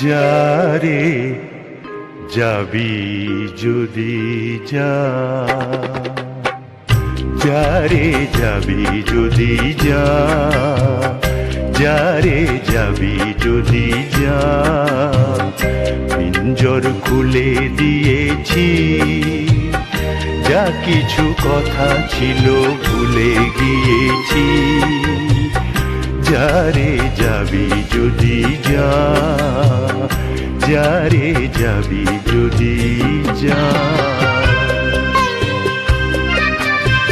যারে যাবি যদি যা, যারে যাবি যদি যা, যারে যাবি যদি যা, পিঞ্জর খুলে দিয়েছি, যা কিছু কথা ছিল ভুলে গিয়েছি। যারে যাবি যদি যা, যারে যাবি যদি যা।